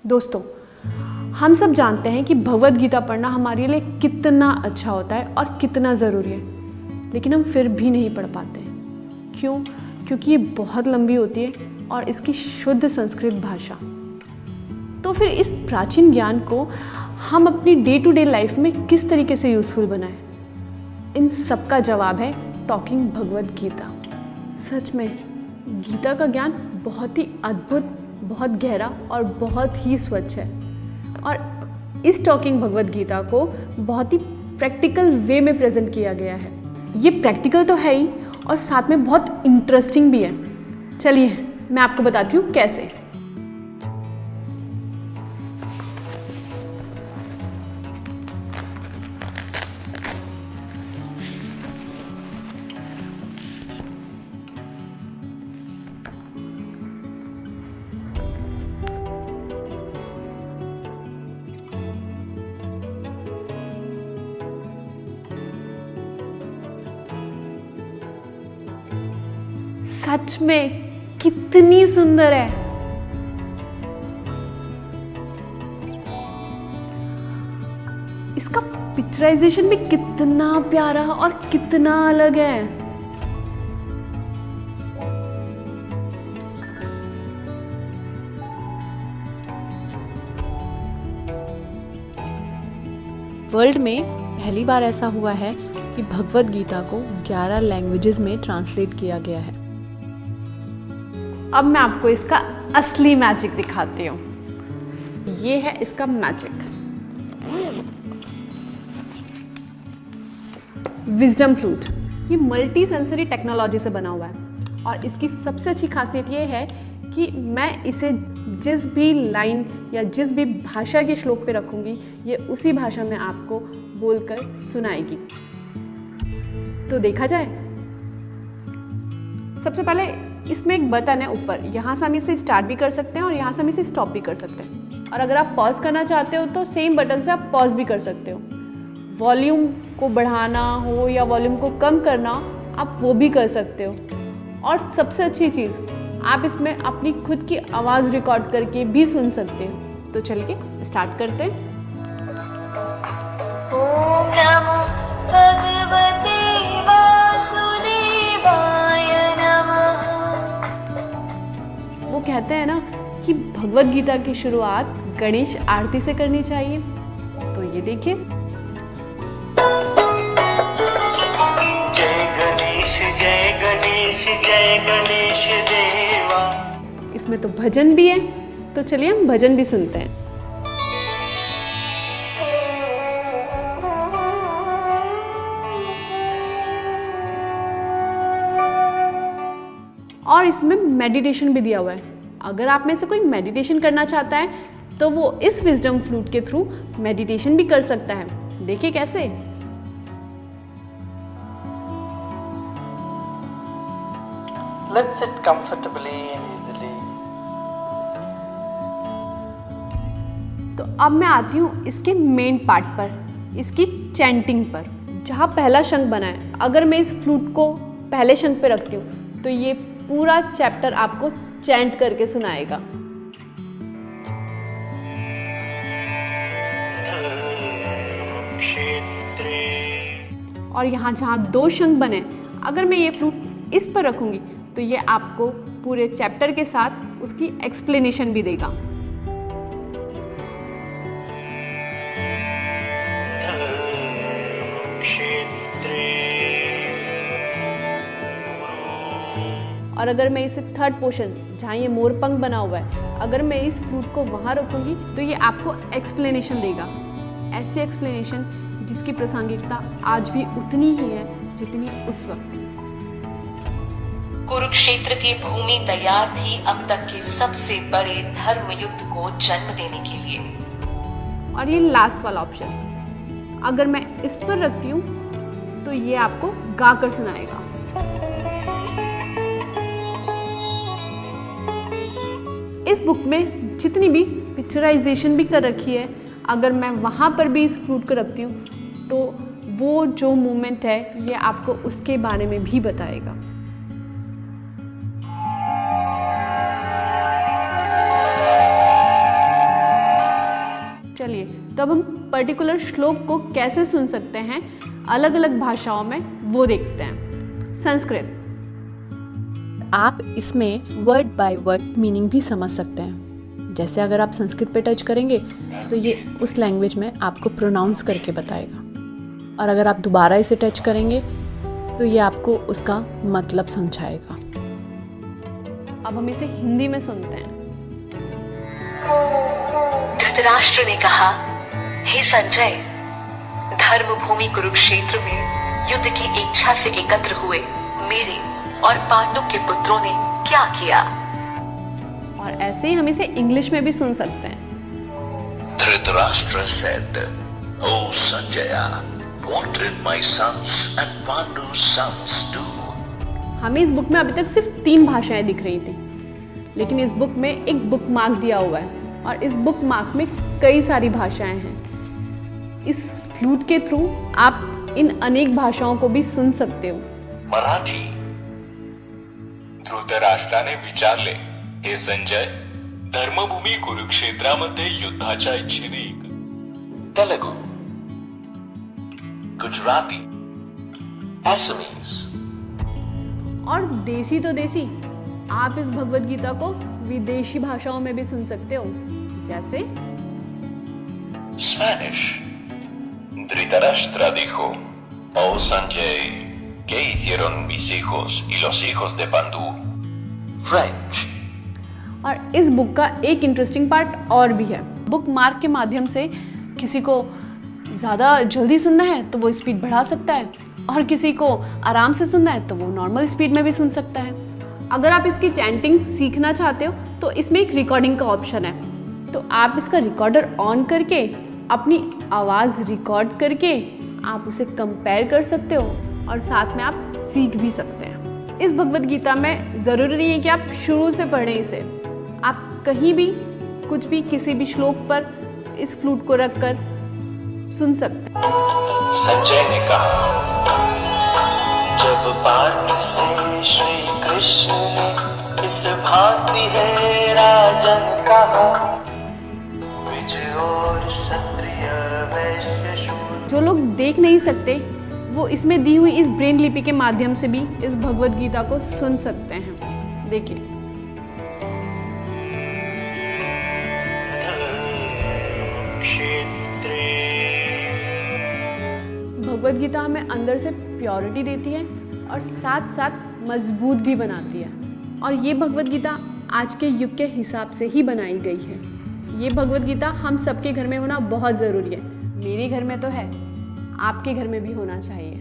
दोस्तों, हम सब जानते हैं कि भगवद गीता पढ़ना हमारे लिए कितना अच्छा होता है और कितना ज़रूरी है, लेकिन हम फिर भी नहीं पढ़ पाते हैं। क्यों? क्योंकि ये बहुत लंबी होती है और इसकी शुद्ध संस्कृत भाषा। तो फिर इस प्राचीन ज्ञान को हम अपनी डे टू डे लाइफ में किस तरीके से यूज़फुल बनाएं? इन सब का जवाब है टॉकिंग भगवद गीता। सच में गीता का ज्ञान बहुत ही अद्भुत, बहुत गहरा और बहुत ही स्वच्छ है, और इस टॉकिंग भगवद गीता को बहुत ही प्रैक्टिकल वे में प्रेजेंट किया गया है। ये प्रैक्टिकल तो है ही और साथ में बहुत इंटरेस्टिंग भी है। चलिए मैं आपको बताती हूँ कैसे। सच में कितनी सुंदर है। इसका पिक्चराइजेशन भी कितना प्यारा और कितना अलग है। वर्ल्ड में पहली बार ऐसा हुआ है कि भगवद गीता को 11 लैंग्वेजेस में ट्रांसलेट किया गया है। अब मैं आपको इसका असली मैजिक दिखाती हूँ। ये है इसका मैजिक, विजडम फ्लूट। ये मल्टी सेंसरी टेक्नोलॉजी से बना हुआ है और इसकी सबसे अच्छी खासियत ये है कि मैं इसे जिस भी लाइन या जिस भी भाषा के श्लोक पे रखूँगी, ये उसी भाषा में आपको बोलकर सुनाएगी। तो देखा जाए, सबसे पहले इसमें एक बटन है ऊपर, यहाँ से हम इसे स्टार्ट भी कर सकते हैं और यहाँ से हम इसे स्टॉप भी कर सकते हैं। और अगर आप पॉज करना चाहते हो तो सेम बटन से आप पॉज भी कर सकते हो। वॉल्यूम को बढ़ाना हो या वॉल्यूम को कम करना, आप वो भी कर सकते हो। और सबसे अच्छी चीज़, आप इसमें अपनी खुद की आवाज़ रिकॉर्ड करके भी सुन सकते हो। तो चलिए स्टार्ट करते हैं। ओम नमो भगवते वासुदेवाय नमः। वो कहते हैं ना कि भगवद गीता की शुरुआत गणेश आरती से करनी चाहिए। तो ये देखिए, जय गणेश जय गणेश जय गणेश देवा। इसमें तो भजन भी है, तो चलिए हम भजन भी सुनते हैं। और इसमें मेडिटेशन भी दिया हुआ है। अगर आप में से कोई मेडिटेशन करना चाहता है तो वो इस विजडम फ्लूट के थ्रू मेडिटेशन भी कर सकता है। देखिए कैसे। Let's sit comfortably and easily. तो अब मैं आती हूँ इसके मेन पार्ट पर, इसकी चैंटिंग पर, जहाँ पहला शंख बना है। अगर मैं इस फ्लूट को पहले शंख पे रखती हूँ तो ये पूरा चैप्टर आपको चैंट करके सुनाएगा। और यहाँ जहाँ 2 शंख बने, अगर मैं ये फ्लूट इस पर रखूँगी तो ये आपको पूरे चैप्टर के साथ उसकी एक्सप्लेनेशन भी देगा। और अगर मैं इसे थर्ड पोर्शन, जहाँ ये मोरपंख बना हुआ है, अगर मैं इस फ्लूट को वहाँ रखूँगी तो ये आपको एक्सप्लेनेशन देगा। ऐसी एक्सप्लेनेशन जिसकी प्रासंगिकता आज भी उतनी ही है जितनी उस वक्त। कुरुक्षेत्र की भूमि तैयार थी अब तक के सबसे बड़े धर्म युद्ध को जन्म देने के लिए। और ये लास्ट वाला ऑप्शन, अगर मैं इस पर रखती हूँ तो ये आपको गाकर सुनाएगा। इस बुक में जितनी भी पिक्चराइजेशन भी कर रखी है, अगर मैं वहाँ पर भी इस फ्लूट को रखती हूँ तो वो जो मोमेंट है ये आपको उसके बारे में भी बताएगा। चलिए, तो अब हम पर्टिकुलर श्लोक को कैसे सुन सकते हैं अलग अलग भाषाओं में, वो देखते हैं। संस्कृत, आप इसमें वर्ड बाय वर्ड मीनिंग भी समझ सकते हैं। जैसे अगर आप संस्कृत पे टच करेंगे तो ये उस लैंग्वेज में आपको प्रोनाउंस करके बताएगा, और अगर आप दोबारा इसे टच करेंगे तो ये आपको उसका मतलब समझाएगा। अब हम इसे हिंदी में सुनते हैं। धृतराष्ट्र ने कहा, हे संजय, धर्मभूमि कुरुक्षेत्र में युद्ध की इच्छा से एकत्र हुए मेरे और पांडु के पुत्रों ने क्या किया। और ऐसे ही हम इसे इंग्लिश में भी सुन सकते हैं। Dhritarashtra said, "O Sanjaya, what did my sons and Pandu's sons do?" हमें इस बुक में अभी तक सिर्फ 3 भाषाएं दिख रही थी, लेकिन इस बुक में एक बुक मार्क दिया हुआ है और इस बुक मार्क में कई सारी भाषाएं हैं। इस फ्लूट के थ्रू आप इन अनेक भाषाओं को भी सुन सकते हो। मराठी, धृतराष्ट्राने विचारले, हे संजय, धर्मभूमी कुरुक्षेत्रामध्ये युद्धाच्या इच्छेने Telugu, Gujarati, Assamese. और देसी तो देसी, आप इस भगवद गीता को विदेशी भाषाओं में भी सुन सकते हो, जैसे Spanish. Dhritarashtra dijo, "Oh Sanjay, ¿qué hicieron mis hijos y los hijos de Pandu?" French. और इस बुक का एक इंटरेस्टिंग पार्ट और भी है। बुक मार्क के माध्यम से किसी को ज़्यादा जल्दी सुनना है तो वो स्पीड बढ़ा सकता है, और किसी को आराम से सुनना है तो वो नॉर्मल स्पीड में भी सुन सकता है। अगर आप इसकी चैंटिंग सीखना चाहते हो तो इसमें एक रिकॉर्डिंग का ऑप्शन है, तो आप इसका रिकॉर्डर ऑन करके अपनी आवाज़ रिकॉर्ड करके आप उसे कंपेयर कर सकते हो और साथ में आप सीख भी सकते हैं। इस भगवद गीता में ज़रूरी नहीं है कि आप शुरू से पढ़ें इसे, आप कहीं भी कुछ भी किसी भी श्लोक पर इस फ्लूट को रख कर सुन सकते हैं। संजय ने कहा, जब पार्थ से श्री कृष्ण ने इस भांति है राजन कहा, द्विज और क्षत्रिय वैश्य शूद्र। जो लोग देख नहीं सकते वो इसमें दी हुई इस ब्रेन लिपि के माध्यम से भी इस भगवद गीता को सुन सकते हैं। देखिए, भगवद गीता हमें अंदर से प्योरिटी देती है और साथ साथ मजबूत भी बनाती है, और ये भगवद गीता आज के युग के हिसाब से ही बनाई गई है। ये भगवद गीता हम सबके घर में होना बहुत ज़रूरी है। मेरे घर में तो है, आपके घर में भी होना चाहिए।